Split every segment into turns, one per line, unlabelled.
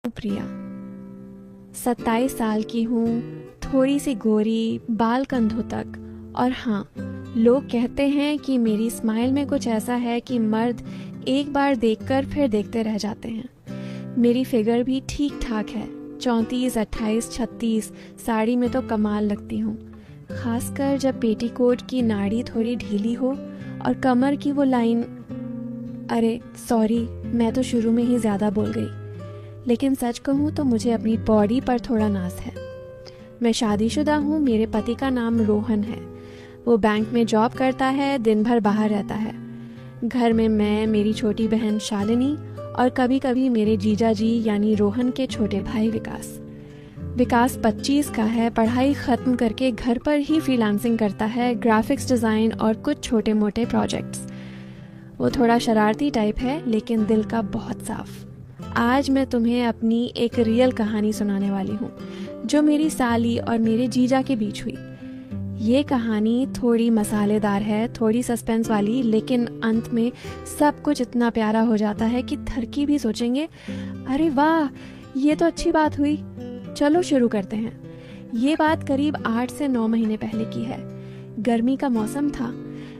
प्रिया 27 साल की हूँ, थोड़ी सी गोरी, बाल कंधों तक। और हाँ, लोग कहते हैं कि मेरी स्माइल में कुछ ऐसा है कि मर्द एक बार देखकर फिर देखते रह जाते हैं। मेरी फिगर भी ठीक ठाक है, 34, 28, 36। साड़ी में तो कमाल लगती हूँ, खासकर जब पेटीकोट की नाड़ी थोड़ी ढीली हो और कमर की वो लाइन। अरे सॉरी, मैं तो शुरू में ही ज़्यादा बोल गई, लेकिन सच कहूँ तो मुझे अपनी बॉडी पर थोड़ा नाज है। मैं शादीशुदा हूँ, मेरे पति का नाम रोहन है। वो बैंक में जॉब करता है, दिन भर बाहर रहता है। घर में मैं, मेरी छोटी बहन शालिनी और कभी कभी मेरे जीजा जी यानी रोहन के छोटे भाई विकास। विकास 25 का है, पढ़ाई ख़त्म करके घर पर ही फ्रीलांसिंग करता है, ग्राफिक्स डिज़ाइन और कुछ छोटे मोटे प्रोजेक्ट्स। वो थोड़ा शरारती टाइप है, लेकिन दिल का बहुत साफ। आज मैं तुम्हें अपनी एक रियल कहानी सुनाने वाली हूँ, जो मेरी साली और मेरे जीजा के बीच हुई। ये कहानी थोड़ी मसालेदार है, थोड़ी सस्पेंस वाली, लेकिन अंत में सब कुछ इतना प्यारा हो जाता है कि थरकी भी सोचेंगे, अरे वाह, ये तो अच्छी बात हुई। चलो शुरू करते हैं। ये बात करीब 8 से 9 महीने पहले की है। गर्मी का मौसम था,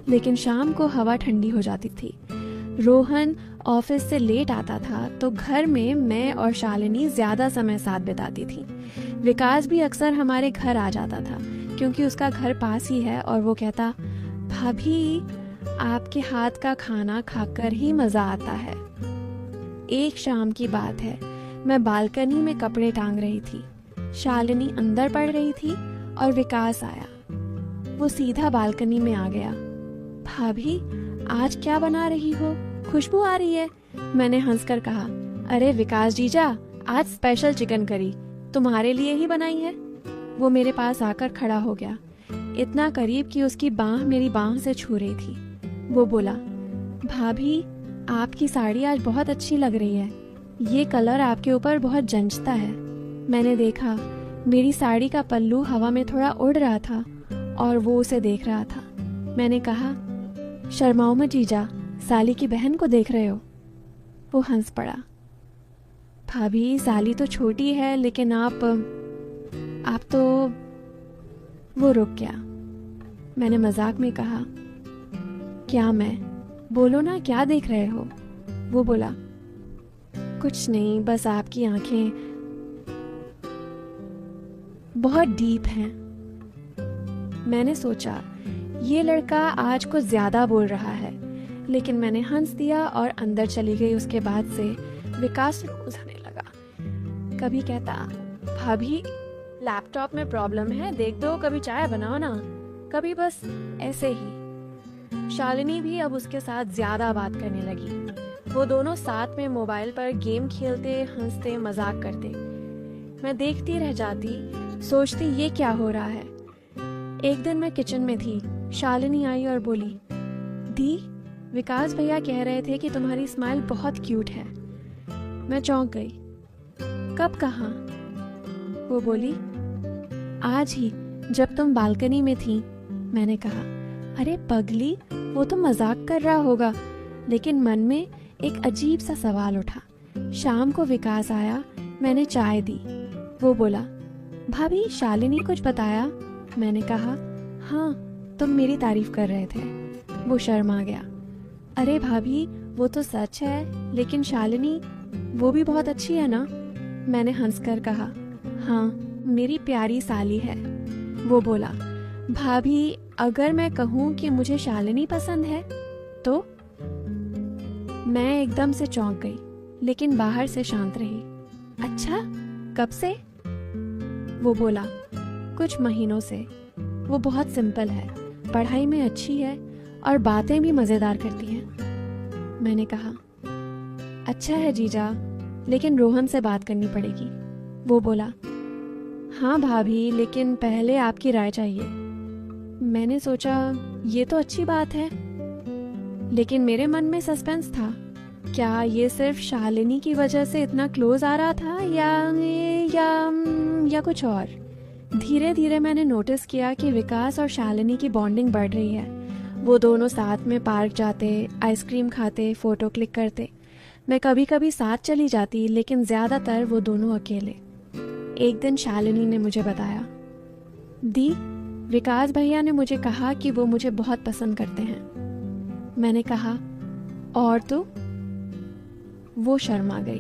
लेकिन शाम को हवा ठंडी हो जाती थी। रोहन ऑफिस से लेट आता था, तो घर में मैं और शालिनी ज़्यादा समय साथ बिताती थी। विकास भी अक्सर हमारे घर आ जाता था, क्योंकि उसका घर पास ही है, और वो कहता, भाभी आपके हाथ का खाना खाकर ही मज़ा आता है। एक शाम की बात है, मैं बालकनी में कपड़े टांग रही थी। शालिनी अंदर पढ़ रही थी और विकास आया। वो सीधा बालकनी में आ गया। भाभी आज क्या बना रही हो, खुशबू आ रही है। मैंने हंसकर कहा, अरे विकास जीजा, आज स्पेशल चिकन करी तुम्हारे लिए ही बनाई है। वो मेरे पास आकर खड़ा हो गया, इतना करीब कि उसकी बांह मेरी बांह से छू रही थी। वो बोला, भाभी आपकी साड़ी आज बहुत अच्छी लग रही है, ये कलर आपके ऊपर बहुत जंचता है। मैंने देखा मेरी साड़ी का पल्लू हवा में थोड़ा उड़ रहा था और वो उसे देख रहा था। मैंने कहा, शर्माओ मत जीजा, साली की बहन को देख रहे हो। वो हंस पड़ा। भाभी साली तो छोटी है, लेकिन आप तो। वो रुक गया। मैंने मजाक में कहा, क्या मैं? बोलो ना, क्या देख रहे हो? वो बोला, कुछ नहीं, बस आपकी आंखें बहुत डीप हैं। मैंने सोचा ये लड़का आज कुछ ज्यादा बोल रहा है, लेकिन मैंने हंस दिया और अंदर चली गई। उसके बाद से विकास रोज आने लगा। कभी कहता, भाभी लैपटॉप में प्रॉब्लम है, देख दो, कभी चाय बनाओ ना। कभी बस ऐसे ही। शालिनी भी अब उसके साथ ज्यादा बात करने लगी। वो दोनों साथ में मोबाइल पर गेम खेलते, हंसते, मजाक करते। मैं देखती रह जाती, सोचती ये क्या हो रहा है। एक दिन मैं किचन में थी, शालिनी आई और बोली, दी विकास भैया कह रहे थे कि तुम्हारी स्माइल बहुत क्यूट है। मैं चौंक गई। कब कहाँ? वो बोली, आज ही, जब तुम बालकनी में थी। मैंने कहा, अरे पगली, वो तो मजाक कर रहा होगा। लेकिन मन में एक अजीब सा सवाल उठा। शाम को विकास आया, मैंने चाय दी। वो बोला, भाभी शालिनी कुछ बताया? मैंने कहा, हाँ, तुम मेरी तारीफ कर रहे थे। वो शर्मा गया। अरे भाभी, वो तो सच है, लेकिन शालिनी वो भी बहुत अच्छी है ना? मैंने हंसकर कहा, हाँ, मेरी प्यारी साली है। वो बोला, भाभी अगर मैं कहूँ कि मुझे शालिनी पसंद है तो? मैं एकदम से चौंक गई, लेकिन बाहर से शांत रही। अच्छा, कब से? वो बोला, कुछ महीनों से। वो बहुत सिंपल है, पढ़ाई में अच्छी है और बातें भी मज़ेदार करती है। मैंने कहा, अच्छा है जीजा, लेकिन रोहन से बात करनी पड़ेगी। वो बोला, हाँ भाभी, लेकिन पहले आपकी राय चाहिए। मैंने सोचा ये तो अच्छी बात है, लेकिन मेरे मन में सस्पेंस था। क्या ये सिर्फ शालिनी की वजह से इतना क्लोज आ रहा था या कुछ और? धीरे धीरे मैंने नोटिस किया कि विकास और शालिनी की बॉन्डिंग बढ़ रही है। वो दोनों साथ में पार्क जाते, आइसक्रीम खाते, फोटो क्लिक करते। मैं कभी कभी साथ चली जाती, लेकिन ज़्यादातर वो दोनों अकेले। एक दिन शालिनी ने मुझे बताया, दी, विकास भैया ने मुझे कहा कि वो मुझे बहुत पसंद करते हैं। मैंने कहा, और तो? वो शर्मा गई।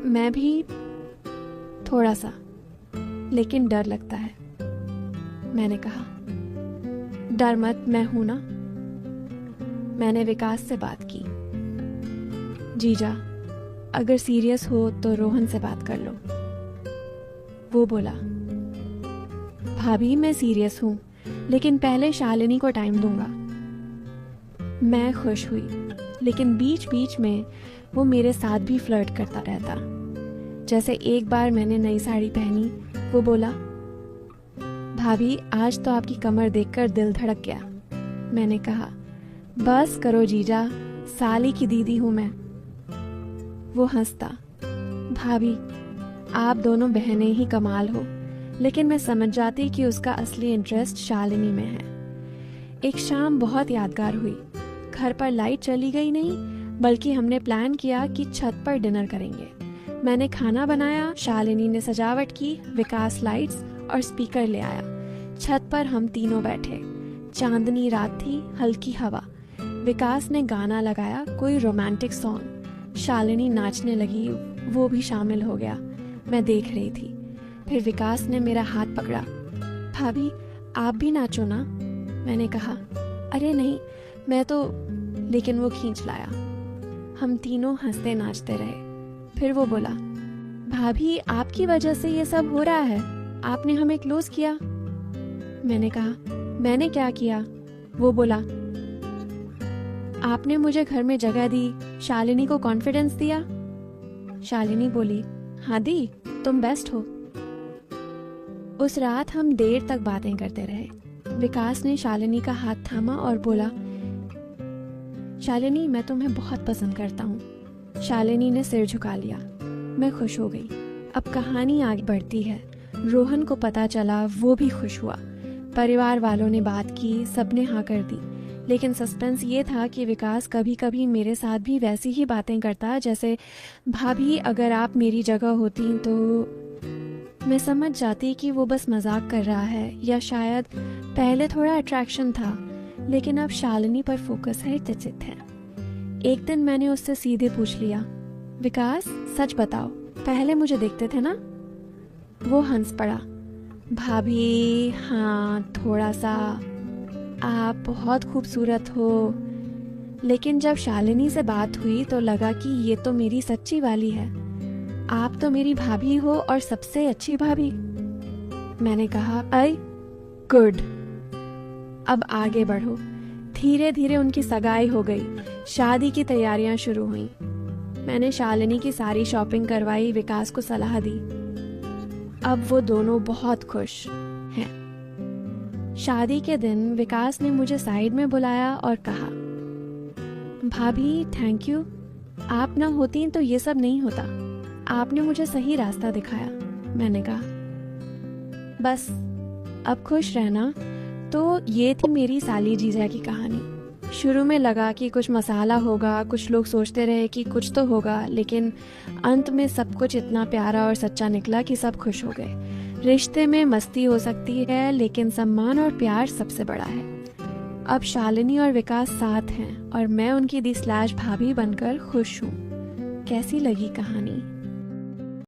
मैं भी थोड़ा सा, लेकिन डर लगता है। मैंने कहा, डर मत, मैं हूं ना। मैंने विकास से बात की, जीजा अगर सीरियस हो तो रोहन से बात कर लो। वो बोला, भाभी मैं सीरियस हूं, लेकिन पहले शालिनी को टाइम दूंगा। मैं खुश हुई, लेकिन बीच बीच में वो मेरे साथ भी फ्लर्ट करता रहता। जैसे एक बार मैंने नई साड़ी पहनी, वो बोला, भाभी आज तो आपकी कमर देखकर दिल धड़क गया। मैंने कहा, बस करो जीजा, साली की दीदी हूं मैं। वो हंसता, भाभी आप दोनों बहनें ही कमाल हो। लेकिन मैं समझ जाती कि उसका असली इंटरेस्ट शालिनी में है। एक शाम बहुत यादगार हुई। घर पर लाइट चली गई नहीं, बल्कि हमने प्लान किया कि छत पर डिनर करेंगे। मैंने खाना बनाया, शालिनी ने सजावट की, विकास लाइट्स और स्पीकर ले आया। छत पर हम तीनों बैठे। चांदनी रात थी, हल्की हवा। विकास ने गाना लगाया, कोई रोमांटिक सॉन्ग। शालिनी नाचने लगी, वो भी शामिल हो गया। मैं देख रही थी। फिर विकास ने मेरा हाथ पकड़ा, भाभी आप भी नाचो ना। मैंने कहा, अरे नहीं मैं तो, लेकिन वो खींच लाया। हम तीनों हंसते नाचते रहे। फिर वो बोला, भाभी आपकी वजह से ये सब हो रहा है, आपने हमें क्लोज किया। मैंने कहा, मैंने क्या किया? वो बोला, आपने मुझे घर में जगह दी, शालिनी को कॉन्फिडेंस दिया। शालिनी बोली, हाँ दी, तुम बेस्ट हो। उस रात हम देर तक बातें करते रहे। विकास ने शालिनी का हाथ थामा और बोला, शालिनी मैं तुम्हें बहुत पसंद करता हूँ। शालिनी ने सिर झुका लिया। मैं खुश हो गई। अब कहानी आगे बढ़ती है। रोहन को पता चला, वो भी खुश हुआ। परिवार वालों ने बात की, सबने हाँ कर दी। लेकिन सस्पेंस ये था कि विकास कभी कभी मेरे साथ भी वैसी ही बातें करता, जैसे भाभी अगर आप मेरी जगह होती तो। मैं समझ जाती कि वो बस मजाक कर रहा है, या शायद पहले थोड़ा अट्रैक्शन था, लेकिन अब शालिनी पर फोकस है, चित है। एक दिन मैंने उससे सीधे पूछ लिया, विकास सच बताओ, पहले मुझे देखते थे ना? वो हंस पड़ा, भाभी हाँ थोड़ा सा, आप बहुत खूबसूरत हो। लेकिन जब शालिनी से बात हुई तो लगा कि ये तो मेरी सच्ची वाली है। आप तो मेरी भाभी हो, और सबसे अच्छी भाभी। मैंने कहा, आई गुड, अब आगे बढ़ो। धीरे धीरे उनकी सगाई हो गई। शादी की तैयारियां शुरू हुई। मैंने शालिनी की सारी शॉपिंग करवाई, विकास को सलाह दी। अब वो दोनों बहुत खुश हैं। शादी के दिन विकास ने मुझे साइड में बुलाया और कहा, भाभी थैंक यू, आप ना होती तो ये सब नहीं होता। आपने मुझे सही रास्ता दिखाया। मैंने कहा, बस अब खुश रहना। तो ये थी मेरी साली जीजा की कहानी। शुरू में लगा कि कुछ मसाला होगा, कुछ लोग सोचते रहे कि कुछ तो होगा, लेकिन अंत में सब कुछ इतना प्यारा और सच्चा निकला कि सब खुश हो गए। रिश्ते में मस्ती हो सकती है, लेकिन सम्मान और प्यार सबसे बड़ा है। अब शालिनी और विकास साथ हैं और मैं उनकी दी स्लैश भाभी बनकर खुश हूँ। कैसी लगी कहानी?